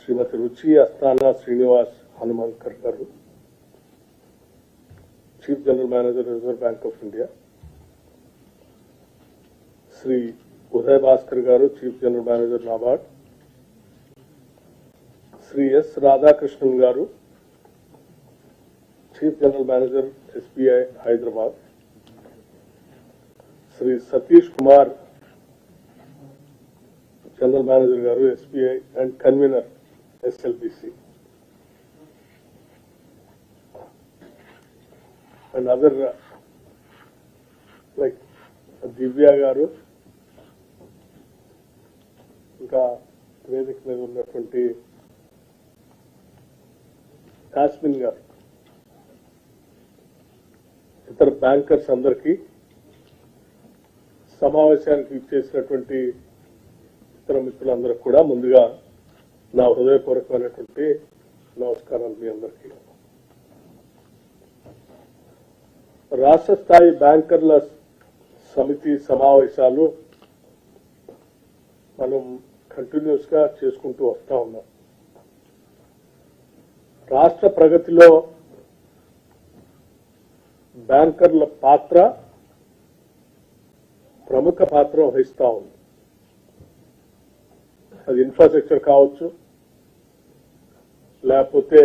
Srimati Ruchi Asthana Srinivas Hanumankar garu, Chief General Manager, Reserve Bank of India, Sri Uday Bhaskar garu, Chief General Manager, NABARD, Sri S. Radhakrishnan garu, Chief General Manager, SBI Hyderabad, Sri Satish Kumar, General Manager garu, SBI and Convener, SLBC, and other like Divya garu, ఇంకా వేదిక మీద ఉన్నటువంటి యాస్మిన్ గారు, ఇతర bankers అందరికీ, సమావేశానికి ఇచ్చేసినటువంటి ఇతర మిత్రులందరికీ కూడా ముందుగా నా హృదయపూర్వకమైనటువంటి నమస్కారాలు మీ అందరికీ. రాష్ట్ర స్థాయి బ్యాంకర్ల సమితి సమావేశాలు మనం కంటిన్యూస్ గా చేసుకుంటూ వస్తా ఉన్నాం. రాష్ట్ర ప్రగతిలో బ్యాంకర్ల పాత్ర ప్రముఖ పాత్ర వహిస్తా ఉంది. అది ఇన్ఫ్రాస్ట్రక్చర్ కావచ్చు, లేకపోతే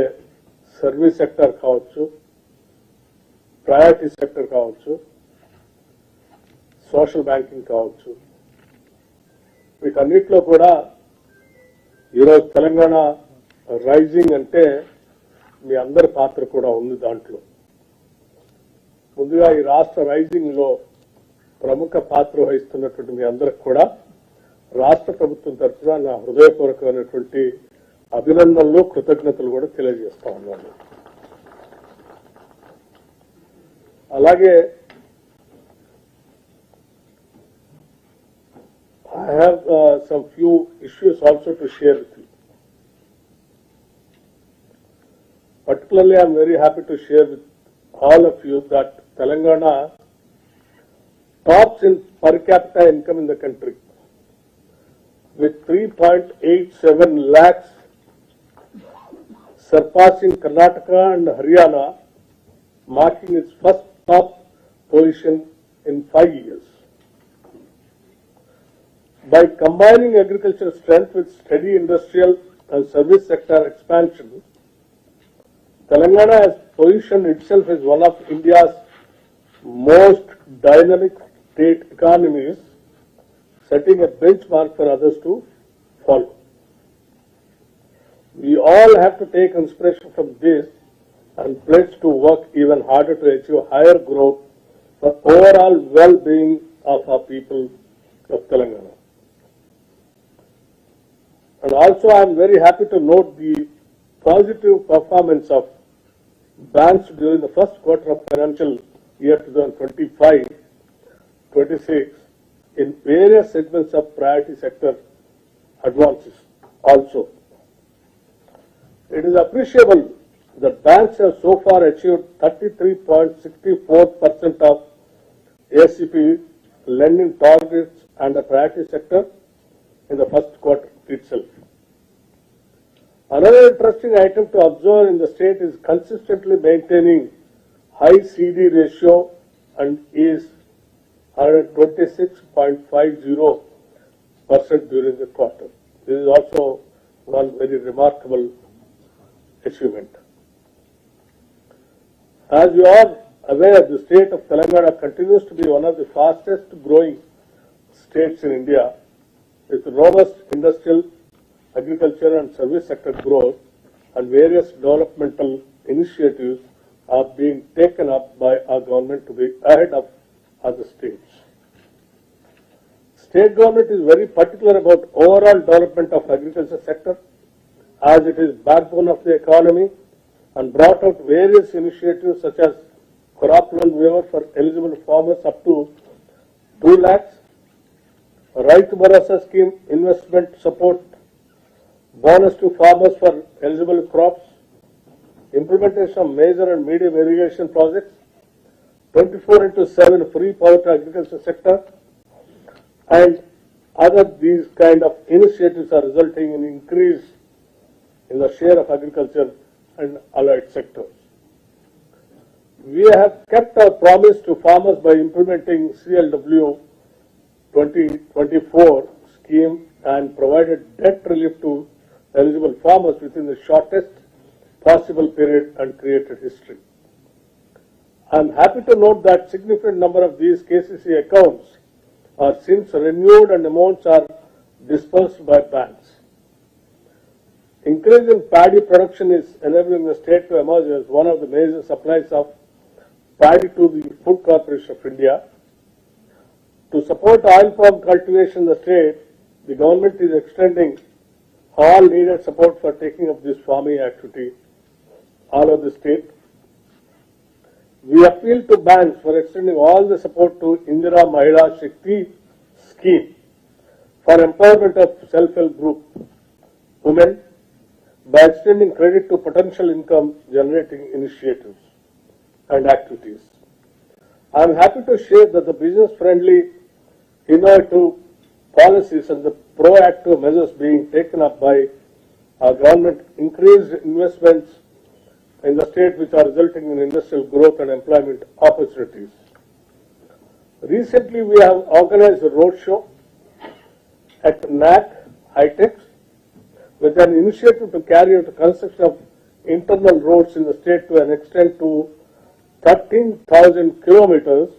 సర్వీస్ సెక్టర్ కావచ్చు, ప్రయారిటీ సెక్టర్ కావచ్చు, సోషల్ బ్యాంకింగ్ కావచ్చు. వీటన్నిటిలో కూడా ఈరోజు తెలంగాణ రైజింగ్ అంటే మీ అందరి పాత్ర కూడా ఉంది దాంట్లో. ముందుగా ఈ రాష్ట్ర రైజింగ్ లో ప్రముఖ పాత్ర వహిస్తున్నటువంటి మీ అందరికి కూడా రాష్ట్ర ప్రభుత్వం తరఫున నా హృదయపూర్వకమైనటువంటి అభినందనలు, కృతజ్ఞతలు కూడా తెలియజేస్తా ఉన్నాను. అలాగే I have some few issues also to share with you. Particularly, I am very happy to share with all of you that Telangana tops in per capita income in the country with 3.87 lakhs, surpassing Karnataka and Haryana, marking its first top position in 5 years. By combining agricultural strength with steady industrial and service sector expansion, Telangana has positioned itself as one of India's most dynamic state economies, setting a benchmark for others to follow. We all have to take inspiration from this and pledge to work even harder to achieve higher growth for overall well-being of our people of Telangana. And also, I am very happy to note the positive performance of banks during the first quarter of financial year 2025-26 in various segments of priority sector advances also. It is appreciable that banks have so far achieved 33.64% of ACP lending targets under priority sector in the first quarter itself. Another interesting item to observe in the state is consistently maintaining high CD ratio and is 126.50% during the quarter. This is also one very remarkable achievement. As you are aware, the state of Telangana continues to be one of the fastest growing states in India, with robust industrial, agriculture and service sector growth, and various developmental initiatives are being taken up by our government to be ahead of other states. State government is very particular about overall development of agriculture sector, as it is backbone of the economy, and brought out various initiatives such as crop loan waiver for eligible farmers up to 2 lakhs, Raitu Bharasa scheme investment support, bonus to farmers for eligible crops, implementation of major and medium irrigation projects, 24/7 free power to agriculture sector, and other these kind of initiatives are resulting in increase in the share of agriculture and allied sectors. We have kept our promise to farmers by implementing CLW 2024 scheme and provided debt relief to eligible farmers within the shortest possible period and created history. I am happy to note that significant number of these KCC accounts are since renewed and amounts are dispersed by banks. Increase in paddy production is enabling the state to emerge as one of the major suppliers of paddy to the Food Corporation of India. To support oil palm cultivation in the state, the government is extending all needed support for taking up this farming activity all over the state. We appeal to banks for extending all the support to Indira Mahila Shakti scheme for empowerment of self-help group women by extending credit to potential income generating initiatives and activities. I am happy to share that the business-friendly, innovative policies and the proactive measures being taken up by our government increased investments in the state which are resulting in industrial growth and employment opportunities. Recently, we have organized a roadshow at NAC High-Tech with an initiative to carry out the construction of internal roads in the state to an extent to 13,000 kilometers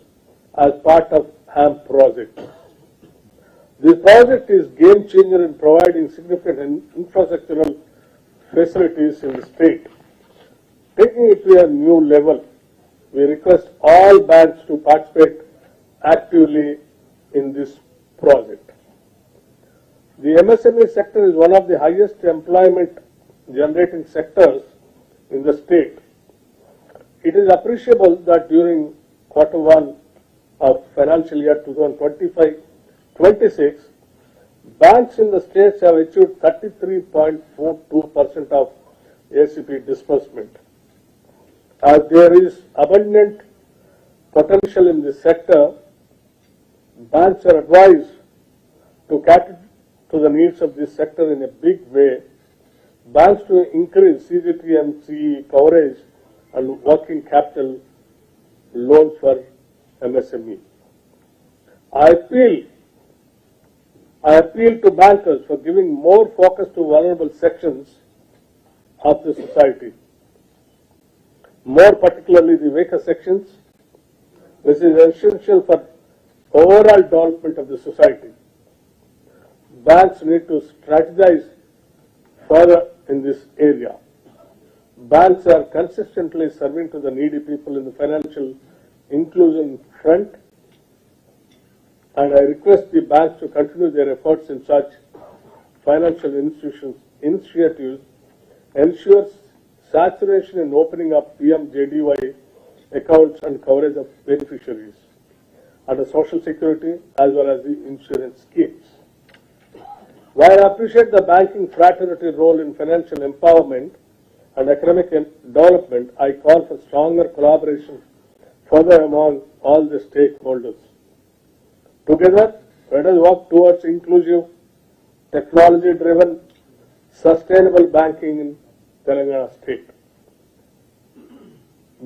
as part of HAM project. This project is game changer in providing significant infrastructural facilities in the state. Taking it to a new level, we request all banks to participate actively in this project. The MSME sector is one of the highest employment generating sectors in the state. It is appreciable that during Q1 of financial year 2025-26, banks in the states have achieved 33.42% of ACP disbursement. As there is abundant potential in this sector, banks are advised to cater to the needs of this sector in a big way. Banks to increase CGTMCE coverage and working capital loans for MSME. I appeal to bankers for giving more focus to vulnerable sections of the society, more particularly the weaker sections, which is essential for overall development of the society. Banks need to strategize further in this area. Banks are consistently serving to the needy people in the financial inclusion front, and I request the banks to continue their efforts in such financial initiatives, ensures saturation in opening up PMJDY accounts and coverage of beneficiaries under Social Security as well as the insurance schemes. While I appreciate the banking fraternity role in financial empowerment and economic development, I call for stronger collaboration further among all the stakeholders. Together, let us work towards inclusive, technology-driven, sustainable banking in Telangana state.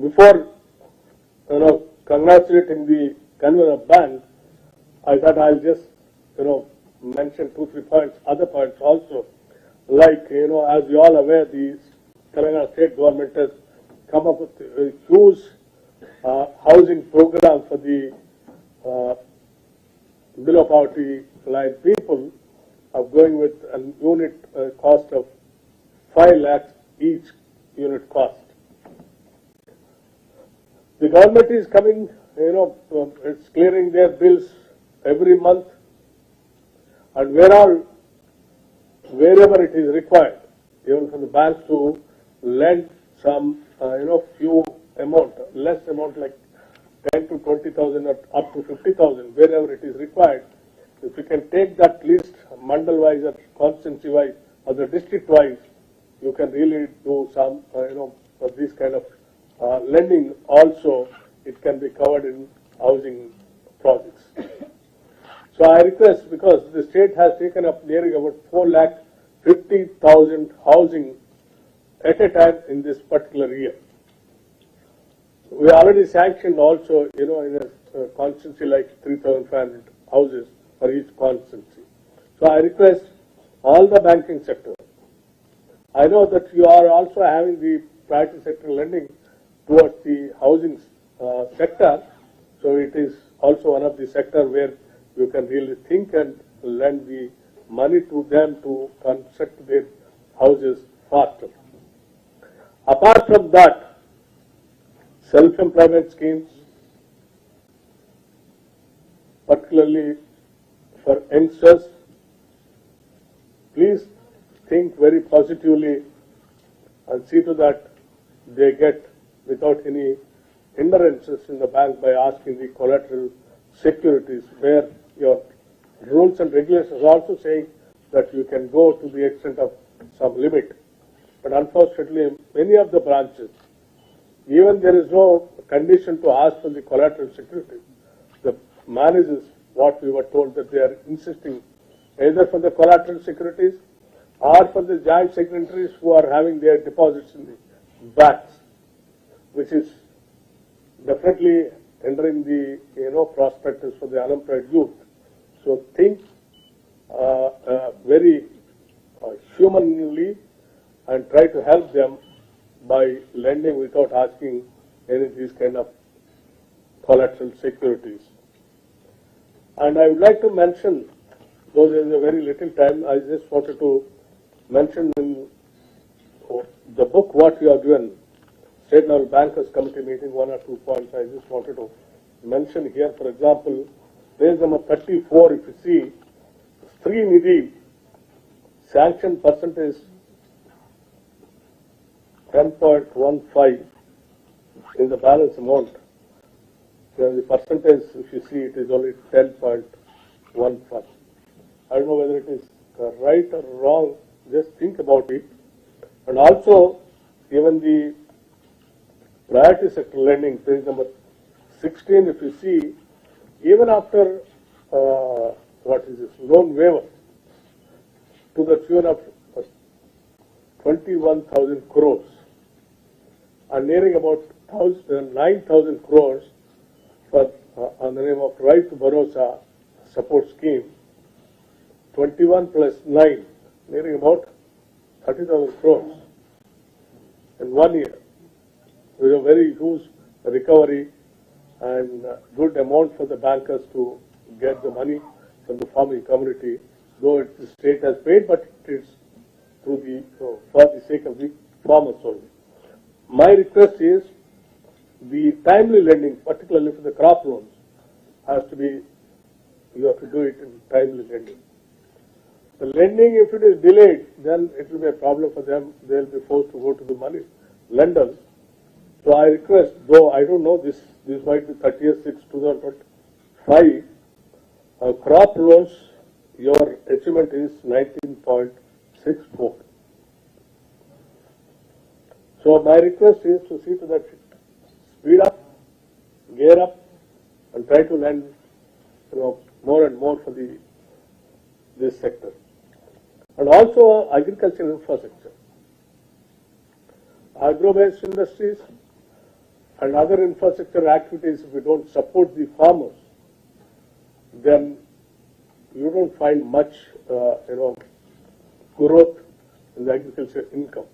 Before, congratulating the convener of bank, I thought I'll just, mention 2-3 points, other points also. Like, as you all aware, the Telangana state government has come up with a huge housing program for the below poverty line people, of going with a unit cost of 5 lakhs each unit cost. The government is coming, it's clearing their bills every month, and wherever it is required, even from the banks to lend some, few amount, less amount like 10 to 20,000 or up to 50,000, wherever it is required. If you can take that list mandal-wise or constituency-wise or the district-wise, you can really do some, for this kind of lending also, it can be covered in housing projects. So I request, because the state has taken up nearly about 4,50,000 housing at a time in this particular year. We already sanctioned also, in a constituency like 3,500 houses for each constituency. So I request all the banking sector. I know that you are also having the private sector lending towards the housing sector. So it is also one of the sector where you can really think and lend the money to them to construct their houses faster. Apart from that, self-employment schemes, particularly for youngsters, please think very positively and see to that they get without any hindrances in the bank by asking the collateral securities, where your rules and regulations are also saying that you can go to the extent of some limit. But unfortunately, many of the branches, even there is no condition to ask for the collateral security. The managers, what we were told, that they are insisting either for the collateral securities or for the joint secretaries who are having their deposits in the banks, which is definitely hindering the prospectus for the unemployed youth. So think very humanly and try to help them by lending without asking any of these kind of collateral securities. And I would like to mention, though there is a very little time, I just wanted to mention in the book what you have given, State Level Bankers Committee meeting, 1 or 2 points I just wanted to mention here. For example, page number 34, if you see, Sri Nidhi sanction percentage 10.15 in the balance amount. Then the percentage, if you see, it is only 10.15. I don't know whether it is right or wrong. Just think about it. And also, even the priority sector lending, page number 16, if you see, even after loan waiver to the tune of 21,000 crores and nearing about 9,000 crores for on the name of Right to Bharosa support scheme, 21 plus 9, nearing about 30,000 crores in 1 year, with a very huge recovery and good amount for the bankers to get the money from the farming community, though the state has paid, but it is through for the sake of the farmers only. My request is the timely lending, particularly for the crop loans, has to be, you have to do it in timely lending. The lending, if it is delayed, then it will be a problem for them. They will be forced to go to the money lenders. So I request, though I don't know, this might be 30th 6, 2025, crop loans, your achievement is 19.64. So my request is to see to that speed up, gear up, and try to lend more and more for this sector. And also agricultural infrastructure, agro-based industries and other infrastructure activities. If we don't support the farmers, then you don't find much growth in the agriculture income.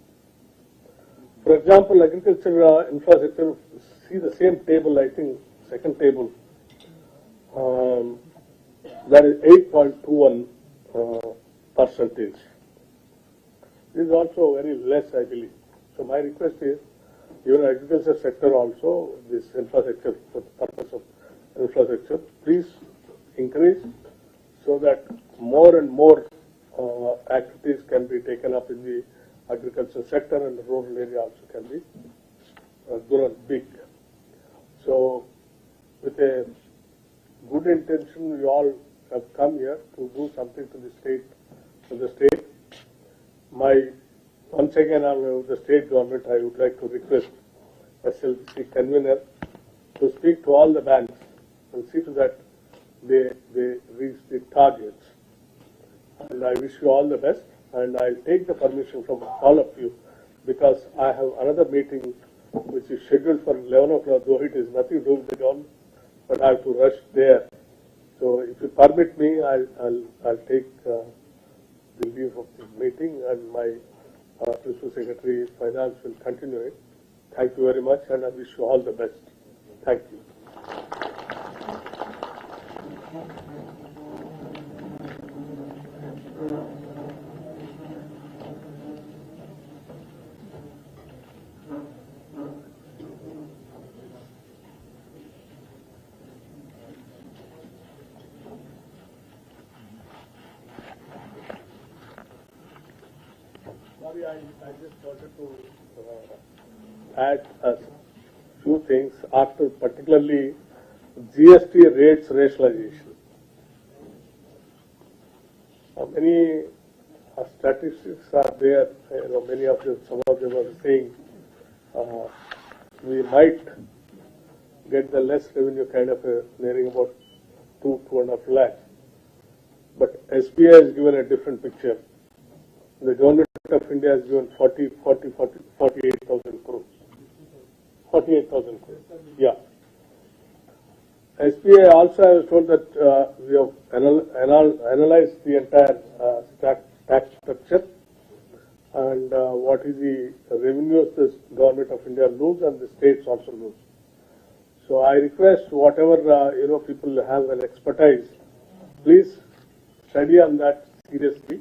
For example, agriculture infrastructure, see the same table, I think, second table, that is 8.21%. This is also very less, I believe. So my request is, even agriculture sector also, this infrastructure, for the purpose of infrastructure, please increase so that more and more activities can be taken up in the agriculture sector, and the rural area also can be grown big. So with a good intention, we all have come here to do something to the state. Once again, on the state government, I would like to request SLC convener to speak to all the banks and see to that they reach the targets. And I wish you all the best, and I'll take the permission from all of you because I have another meeting which is scheduled for 11 o'clock, though it is nothing to do with the government, but I have to rush there. So if you permit me, I'll take the leave of the meeting, and my Principal Secretary Finance will continue it. Thank you very much, and I wish you all the best. Thank you. Sorry, I just wanted to add a few things after particularly GST rates rationalization. Many statistics are there, many of them, some of them are saying we might get the less revenue kind of nearing about 2.5 lakhs. But SBI has given a different picture. The government of India has given 48,000 crores. 48,000 crores. Yeah. SBI also, I was told that we have analyzed the entire tax structure and what is the revenues the government of India lose and the states also lose. So I request whatever people have an expertise, please study on that seriously.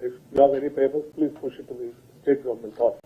If you have any papers, please push it to the state government also.